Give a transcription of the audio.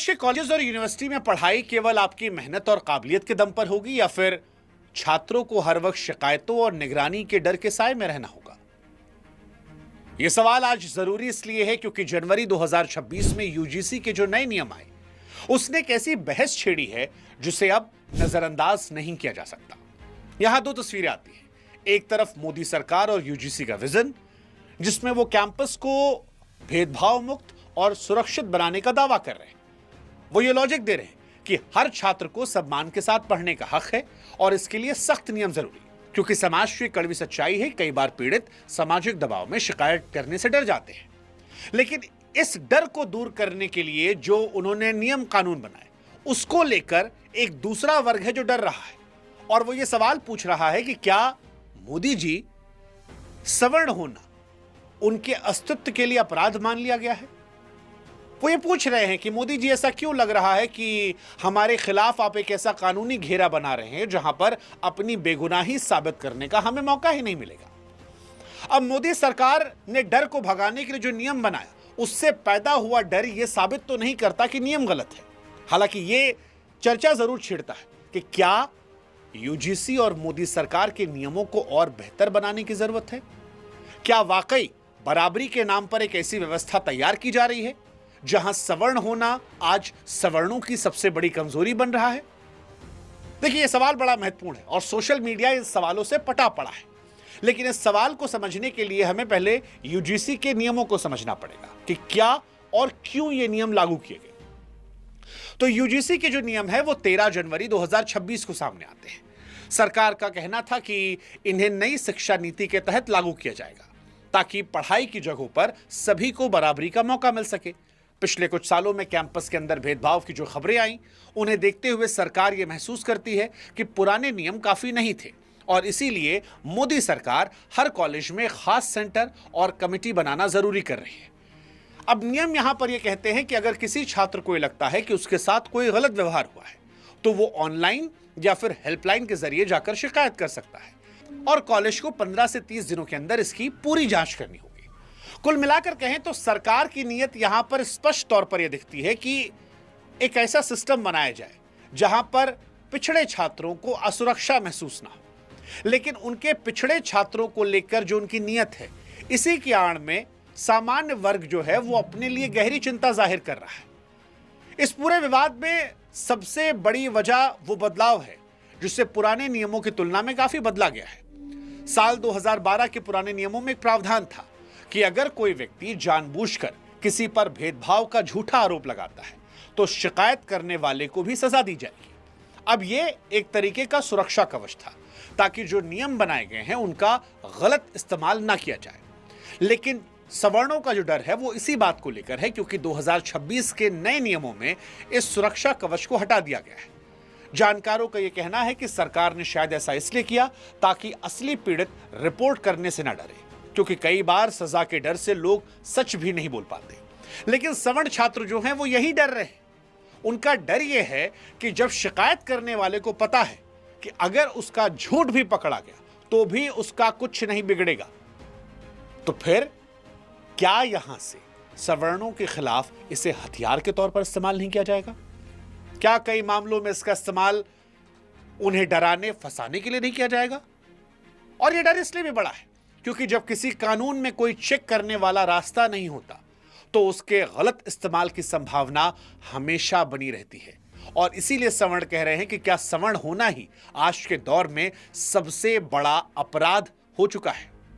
के कॉलेज और यूनिवर्सिटी में पढ़ाई केवल आपकी मेहनत और काबिलियत के दम पर होगी या फिर छात्रों को हर वक्त शिकायतों और निगरानी के डर के साए में रहना होगा? यह सवाल आज जरूरी इसलिए है क्योंकि जनवरी 2026 में यूजीसी के जो नए नियम आए उसने एक ऐसी बहस छेड़ी है जिसे अब नजरअंदाज नहीं किया जा सकता। यहां दो तस्वीरें आती हैं। एक तरफ मोदी सरकार और यूजीसी का विजन, जिसमें वो कैंपस को भेदभाव मुक्त और सुरक्षित बनाने का दावा कर रहे हैं। वो ये लॉजिक दे रहे हैं कि हर छात्र को सम्मान के साथ पढ़ने का हक है और इसके लिए सख्त नियम जरूरी, क्योंकि समाज की कड़वी सच्चाई है, कई बार पीड़ित सामाजिक दबाव में शिकायत करने से डर जाते हैं। लेकिन इस डर को दूर करने के लिए जो उन्होंने नियम कानून बनाए, उसको लेकर एक दूसरा वर्ग है जो डर रहा है और वो ये सवाल पूछ रहा है कि क्या मोदी जी सवर्ण होना उनके अस्तित्व के लिए अपराध मान लिया गया है? वो ये पूछ रहे हैं कि मोदी जी, ऐसा क्यों लग रहा है कि हमारे खिलाफ आप एक ऐसा कानूनी घेरा बना रहे हैं जहां पर अपनी बेगुनाही साबित करने का हमें मौका ही नहीं मिलेगा। अब मोदी सरकार ने डर को भगाने के लिए जो नियम बनाया, उससे पैदा हुआ डर यह साबित तो नहीं करता कि नियम गलत है। हालांकि यह चर्चा जरूर छिड़ता है कि क्या यूजीसी और मोदी सरकार के नियमों को और बेहतर बनाने की जरूरत है? क्या वाकई बराबरी के नाम पर एक ऐसी व्यवस्था तैयार की जा रही है जहां सवर्ण होना आज सवर्णों की सबसे बड़ी कमजोरी बन रहा है? देखिए, यह सवाल बड़ा महत्वपूर्ण है और सोशल मीडिया इन सवालों से पटा पड़ा है। लेकिन इस सवाल को समझने के लिए हमें पहले यूजीसी के नियमों को समझना पड़ेगा कि क्या और क्यों ये नियम लागू किए गए। तो यूजीसी के जो नियम है वो 13 जनवरी 2026 को सामने आते हैं। सरकार का कहना था कि इन्हें नई शिक्षा नीति के तहत लागू किया जाएगा ताकि पढ़ाई की जगहों पर सभी को बराबरी का मौका मिल सके। पिछले कुछ सालों में कैंपस के अंदर भेदभाव की जो खबरें आई, उन्हें देखते हुए सरकार यह महसूस करती है कि पुराने नियम काफी नहीं थे और इसीलिए मोदी सरकार हर कॉलेज में खास सेंटर और कमेटी बनाना जरूरी कर रही है। अब नियम यहां पर यह कहते हैं कि अगर किसी छात्र को लगता है कि उसके साथ कोई गलत व्यवहार हुआ है तो वो ऑनलाइन या फिर हेल्पलाइन के जरिए जाकर शिकायत कर सकता है और कॉलेज को 15 से 30 दिनों के अंदर इसकी पूरी जांच करनी होगी। कुल मिलाकर कहें तो सरकार की नीयत यहां पर स्पष्ट तौर पर यह दिखती है कि एक ऐसा सिस्टम बनाया जाए जहां पर पिछड़े छात्रों को असुरक्षा महसूस ना हो। लेकिन उनके पिछड़े छात्रों को लेकर जो उनकी नीयत है, इसी की आड़ में सामान्य वर्ग जो है वो अपने लिए गहरी चिंता जाहिर कर रहा है। इस पूरे विवाद में सबसे बड़ी वजह वो बदलाव है जिससे पुराने नियमों की तुलना में काफी बदला गया है। साल 2012 के पुराने नियमों में एक प्रावधान था कि अगर कोई व्यक्ति जानबूझकर किसी पर भेदभाव का झूठा आरोप लगाता है तो शिकायत करने वाले को भी सजा दी जाएगी। अब यह एक तरीके का सुरक्षा कवच था ताकि जो नियम बनाए गए हैं उनका गलत इस्तेमाल ना किया जाए। लेकिन सवर्णों का जो डर है वो इसी बात को लेकर है क्योंकि 2026 के नए नियमों में इस सुरक्षा कवच को हटा दिया गया है। जानकारों का यह कहना है कि सरकार ने शायद ऐसा इसलिए किया ताकि असली पीड़ित रिपोर्ट करने से ना डरे, क्योंकि कई बार सजा के डर से लोग सच भी नहीं बोल पाते। लेकिन सवर्ण छात्र जो हैं वो यही डर रहे हैं। उनका डर यह है कि जब शिकायत करने वाले को पता है कि अगर उसका झूठ भी पकड़ा गया तो भी उसका कुछ नहीं बिगड़ेगा, तो फिर क्या यहां से सवर्णों के खिलाफ इसे हथियार के तौर पर इस्तेमाल नहीं किया जाएगा? क्या कई मामलों में इसका इस्तेमाल उन्हें डराने फंसाने के लिए नहीं किया जाएगा? और यह डर इसलिए भी बड़ा है क्योंकि जब किसी कानून में कोई चेक करने वाला रास्ता नहीं होता तो उसके गलत इस्तेमाल की संभावना हमेशा बनी रहती है। और इसीलिए सवर्ण कह रहे हैं कि क्या सवर्ण होना ही आज के दौर में सबसे बड़ा अपराध हो चुका है।